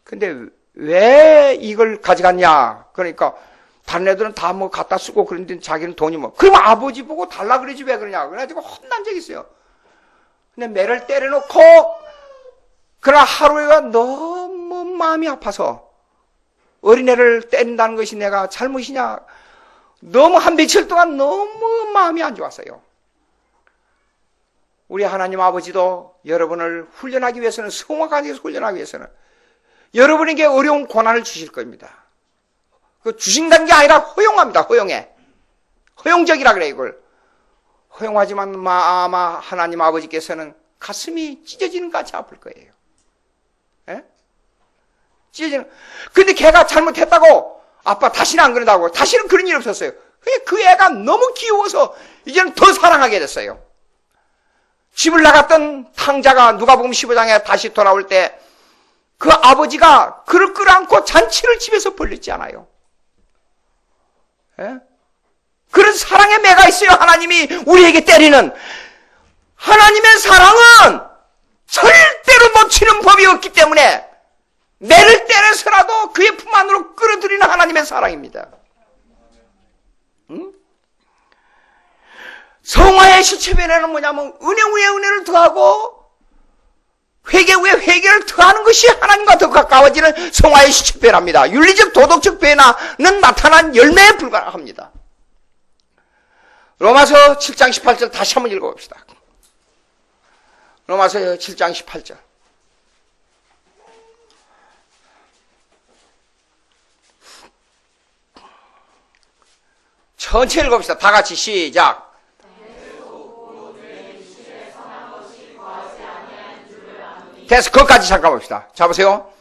근데 왜 이걸 가져갔냐. 그러니까 다른 애들은 다 뭐 갖다 쓰고 그런데 자기는 돈이 그럼 아버지 보고 달라 그러지 왜 그러냐. 그래가지고 혼난 적이 있어요. 근데 매를 때려놓고 그러나 하루에가 너무 마음이 아파서 어린애를 때린다는 것이 내가 잘못이냐. 너무 한 며칠 동안 너무 마음이 안 좋았어요. 우리 하나님 아버지도 여러분을 훈련하기 위해서는 성화까지 훈련하기 위해서는 여러분에게 어려운 고난을 주실 겁니다. 그 주신다는 게 아니라 허용합니다. 허용해. 허용적이라 그래 이걸. 허용하지만 아마 하나님 아버지께서는 가슴이 찢어지는 것 같이 아플 거예요. 예? 찢어지는. 근데 걔가 잘못했다고 아빠 다시는 안 그런다고. 다시는 그런 일 없었어요. 그 애가 너무 귀여워서 이제는 더 사랑하게 됐어요. 집을 나갔던 탕자가 누가복음 15장에 다시 돌아올 때 그 아버지가 그를 끌어안고 잔치를 집에서 벌렸지 않아요. 예? 그런 사랑의 매가 있어요. 하나님이 우리에게 때리는. 하나님의 사랑은 절대로 놓치는 법이 없기 때문에 매를 때려서라도 그의 품 안으로 끌어들이는 하나님의 사랑입니다. 응? 성화의 실체 변화는 뭐냐면 은혜 위에 은혜를 더하고 회개 위에 회개를 더하는 것이 하나님과 더 가까워지는 성화의 실체 변화입니다. 윤리적 도덕적 변화는 나타난 열매에 불과합니다. 로마서 7장 18절 다시 한번 읽어봅시다. 로마서 7장 18절. 천천히 읽어봅시다. 다 같이 시작. 됐어. 그것까지 잠깐 봅시다. 자, 보세요.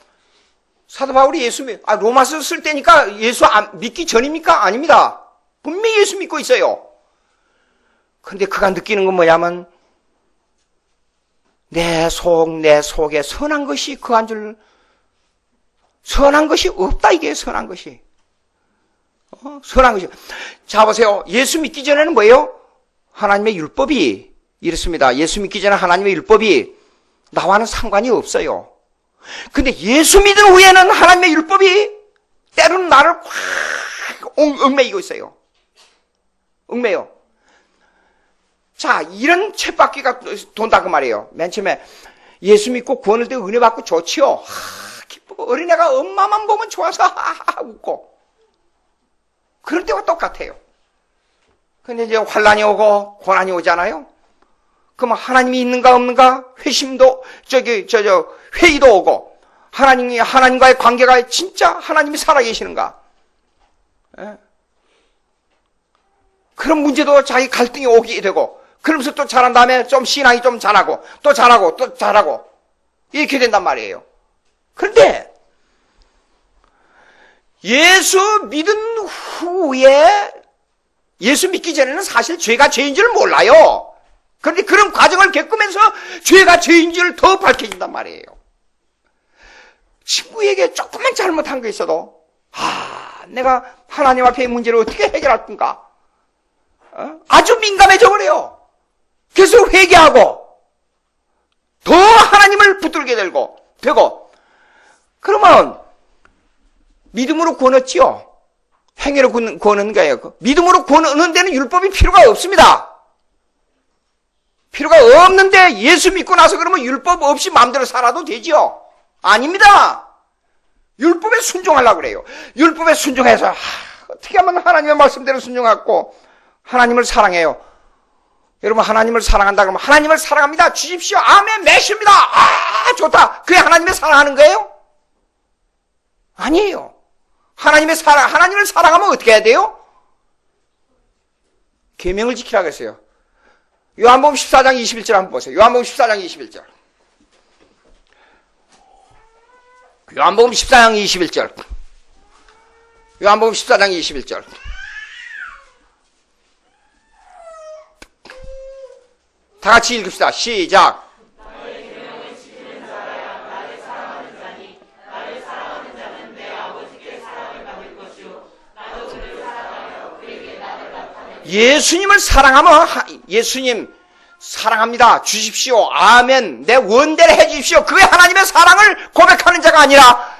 사도 바울이 로마서 쓸 때니까 예수 믿기 전입니까? 아닙니다. 분명히 예수 믿고 있어요. 근데 그가 느끼는 건 뭐냐면, 내 속에 선한 것이 그한 줄, 선한 것이 없다, 이게 선한 것이. 선한 것이. 자, 보세요. 예수 믿기 전에는 뭐예요? 하나님의 율법이 이렇습니다. 예수 믿기 전에 하나님의 율법이 나와는 상관이 없어요. 근데 예수 믿은 후에는 하나님의 율법이 때로는 나를 확 얽매이고 있어요. 얽매요. 자, 이런 쳇바퀴가 돈다 그 말이에요. 맨 처음에 예수 믿고 구원을 얻고 은혜 받고 좋지요. 기쁘고 어린애가 엄마만 보면 좋아서 웃고. 그럴 때와 똑같아요. 근데 이제 환란이 오고 고난이 오잖아요. 그러면 하나님이 있는가 없는가 회심도 회의도 오고 하나님과의 관계가 진짜 하나님이 살아계시는가? 예? 그런 문제도 자기 갈등이 오게 되고 그러면서 또 자란 다음에 좀 신앙이 좀 자라고 또 자라고 또 자라고 이렇게 된단 말이에요. 그런데 예수 믿은 후에 예수 믿기 전에는 사실 죄가 죄인 줄 몰라요. 그런데 그런 과정을 겪으면서 죄가 죄인 줄 더 밝혀진단 말이에요. 친구에게 조금만 잘못한 게 있어도 내가 하나님 앞에 문제를 어떻게 해결할 건가? 아주 민감해져 버려요. 그래서 회개하고 더 하나님을 붙들게 되고 그러면 믿음으로 구원 얻지요. 행위로 구원 얻는 거예요. 믿음으로 구원 얻는 데는 율법이 필요가 없습니다. 필요가 없는데 예수 믿고 나서 그러면 율법 없이 마음대로 살아도 되지요? 아닙니다. 율법에 순종하려고 그래요. 율법에 순종해서 어떻게 하면 하나님의 말씀대로 순종하고 하나님을 사랑해요. 여러분 하나님을 사랑한다 그러면 하나님을 사랑합니다. 주십시오. 아멘. 메시입니다. 좋다. 그게 하나님을 사랑하는 거예요? 아니에요. 하나님을 사랑하면 어떻게 해야 돼요? 계명을 지키라고 했어요. 요한복음 14장 21절 한번 보세요. 요한복음 14장 21절. 요한복음 14장 21절. 요한복음 14장 21절. 다 같이 읽읍시다. 시작. 예수님을 사랑하면 예수님 사랑합니다. 주십시오. 아멘. 내 원대로 해 주십시오. 그게 하나님의 사랑을 고백하는 자가 아니라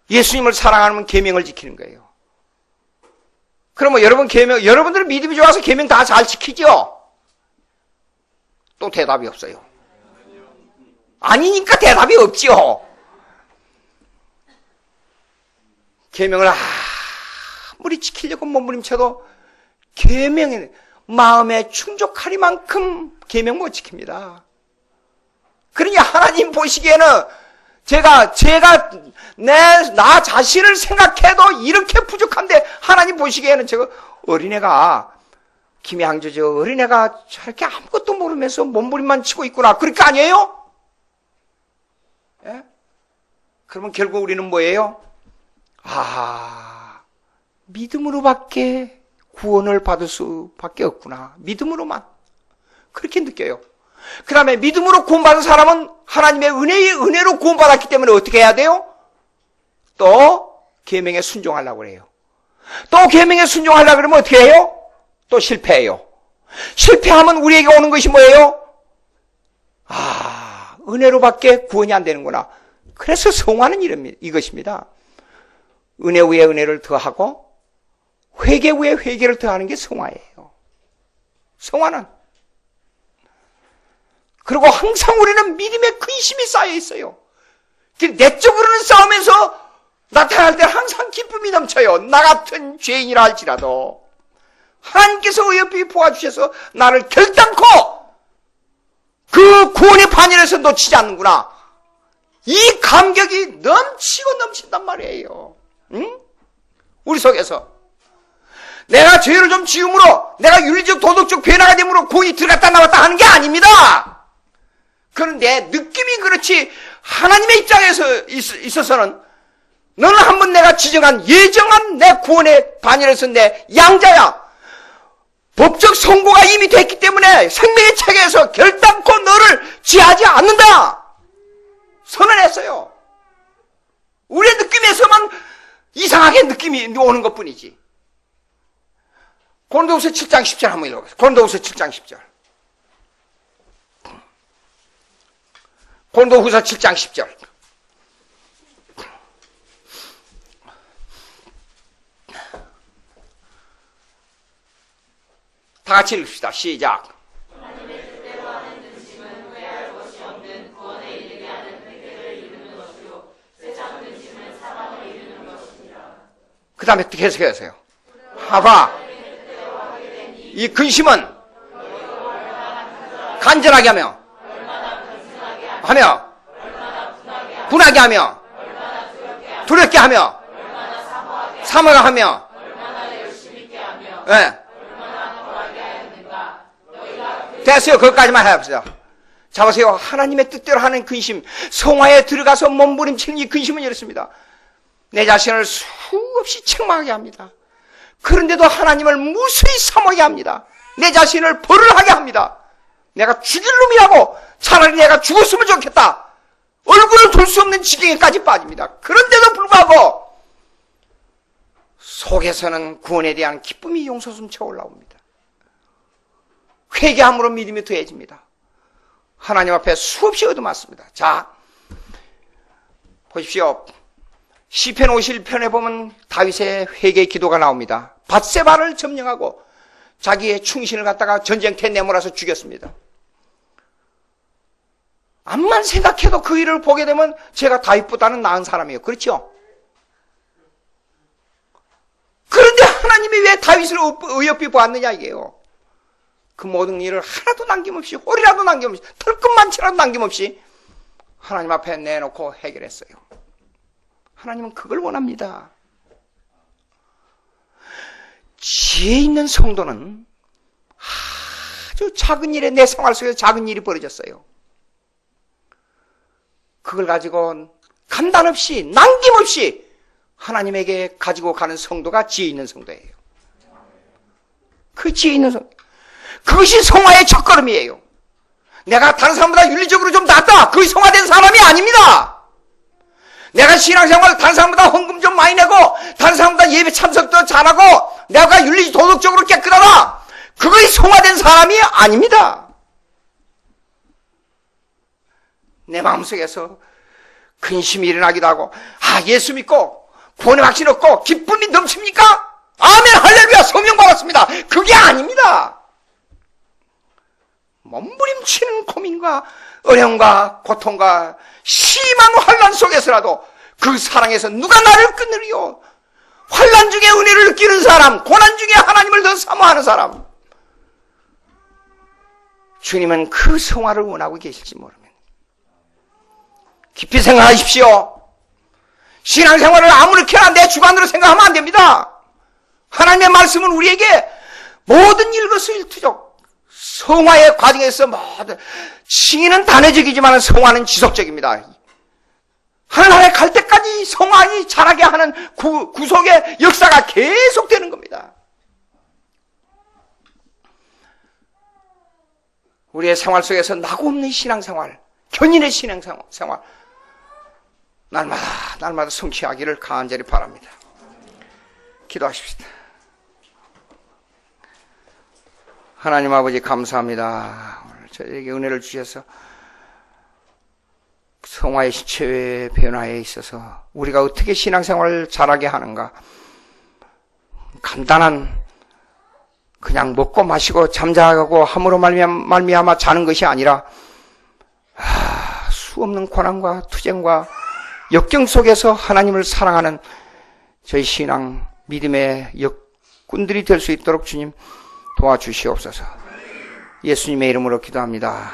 예수님을 사랑하면 계명을 지키는 거예요. 그러면 여러분들은 믿음이 좋아서 계명 다 잘 지키죠? 또 대답이 없어요. 아니니까 대답이 없지요. 계명을 아무리 지키려고 몸부림쳐도 계명에 마음에 충족하리만큼 계명 못 지킵니다. 그러니 하나님 보시기에는 제가 나 자신을 생각해도 이렇게 부족한데 하나님 보시기에는 제가 어린애가 김양주 저 어린애가 저렇게 아무것도 모르면서 몸부림만 치고 있구나. 그럴 거 아니에요? 예? 그러면 결국 우리는 뭐예요? 믿음으로밖에 구원을 받을 수밖에 없구나. 믿음으로만. 그렇게 느껴요. 그 다음에 믿음으로 구원받은 사람은 하나님의 은혜로 구원받았기 때문에 어떻게 해야 돼요? 또 계명에 순종하려고 그래요. 또 계명에 순종하려고 그러면 어떻게 해요? 또 실패해요. 실패하면 우리에게 오는 것이 뭐예요? 은혜로밖에 구원이 안 되는구나. 그래서 성화는 이것입니다. 은혜 위에 은혜를 더하고 회개 후에 회개를 더하는 게 성화예요. 성화는. 그리고 항상 우리는 믿음의 근심이 쌓여 있어요. 내적으로는 싸우면서 나타날 때 항상 기쁨이 넘쳐요. 나 같은 죄인이라 할지라도 하나님께서 어여삐 도와주셔서 나를 결단코 그 구원의 반열에서 놓치지 않는구나. 이 감격이 넘친단 말이에요. 응? 우리 속에서. 내가 죄를 좀 지음으로 내가 윤리적 도덕적 변화가 됨으로 구원이 들어갔다 나왔다 하는 게 아닙니다. 그런데 느낌이 그렇지 하나님의 입장에서 있어서는 너는 한번 내가 예정한 내 구원의 반열에서 내 양자야. 법적 선고가 이미 됐기 때문에 생명의 책에서 결단코 너를 지하지 않는다. 선언했어요. 우리의 느낌에서만 이상하게 느낌이 오는 것뿐이지. 고린도후서 7장 10절 한번 읽어보세요. 고린도후서 7장 10절. 고린도후서 7장 10절. 다 같이 읽읍시다. 시작. 그 다음에 계속해서요. 하바. 이 근심은 간절하게 하며 분하게 하며 두렵게 하며 사모가 하며 네. 됐어요. 거기까지만 해봅시다. 잡으세요. 하나님의 뜻대로 하는 근심, 성화에 들어가서 몸부림치는 이 근심은 이렇습니다. 내 자신을 수없이 책망하게 합니다. 그런데도 하나님을 무수히 사모하게 합니다. 내 자신을 벌을 하게 합니다. 내가 죽일 놈이라고, 차라리 내가 죽었으면 좋겠다. 얼굴을 돌 수 없는 지경에까지 빠집니다. 그런데도 불구하고 속에서는 구원에 대한 기쁨이 용솟음쳐 올라옵니다. 회개함으로 믿음이 더해집니다. 하나님 앞에 수없이 얻어맞습니다. 자, 보십시오. 시편 51편에 보면 다윗의 회개 기도가 나옵니다. 밧세바를 점령하고 자기의 충신을 갖다가 전쟁터에 내몰아서 죽였습니다. 암만 생각해도 그 일을 보게 되면 제가 다윗보다는 나은 사람이에요. 그렇죠? 그런데 하나님이 왜 다윗을 의협히 보았느냐 이게요. 그 모든 일을 하나도 남김없이, 홀이라도 남김없이, 털끝만치라도 남김없이 하나님 앞에 내놓고 해결했어요. 하나님은 그걸 원합니다. 지혜 있는 성도는 아주 작은 일에, 내 생활 속에서 작은 일이 벌어졌어요. 그걸 가지고 간단 없이, 남김없이 하나님에게 가지고 가는 성도가 지혜 있는 성도예요. 그 지혜 있는 성도. 그것이 성화의 첫걸음이에요. 내가 다른 사람보다 윤리적으로 좀 낫다. 그것이 성화된 사람이 아닙니다. 내가 신앙생활 다른 사람보다 헌금 좀 많이 내고 다른 사람보다 예배 참석도 잘하고 내가 윤리 도덕적으로 깨끗하다. 그것이 성화된 사람이 아닙니다. 내 마음속에서 근심이 일어나기도 하고 예수 믿고 구원의 확신 얻고 기쁨이 넘칩니까? 아멘 할렐루야 성령 받았습니다. 그게 아닙니다. 몸부림치는 고민과 어려움과 고통과 심한 환난 속에서라도 그 사랑에서 누가 나를 끊으리요? 환난 중에 은혜를 느끼는 사람, 고난 중에 하나님을 더 사모하는 사람. 주님은 그 성화를 원하고 계실지 모릅니다. 깊이 생각하십시오. 신앙생활을 아무렇게나 내 주관으로 생각하면 안 됩니다. 하나님의 말씀은 우리에게 모든 일거수일투족 성화의 과정에서 모든 칭의는 단회적이지만 성화는 지속적입니다. 하늘나라에 갈 때까지 성화이 자라게 하는 구속의 역사가 계속되는 겁니다. 우리의 생활 속에서 낙오 없는 신앙생활, 견인의 신앙생활 날마다 성취하기를 간절히 바랍니다. 기도하십시다. 하나님 아버지 감사합니다. 오늘 저에게 은혜를 주셔서 성화의 시체의 변화에 있어서 우리가 어떻게 신앙생활을 잘하게 하는가, 간단한 그냥 먹고 마시고 잠자고 함으로 말미암아 자는 것이 아니라 수없는 고난과 투쟁과 역경 속에서 하나님을 사랑하는 저희 신앙 믿음의 역군들이 될 수 있도록 주님 도와주시옵소서. 예수님의 이름으로 기도합니다.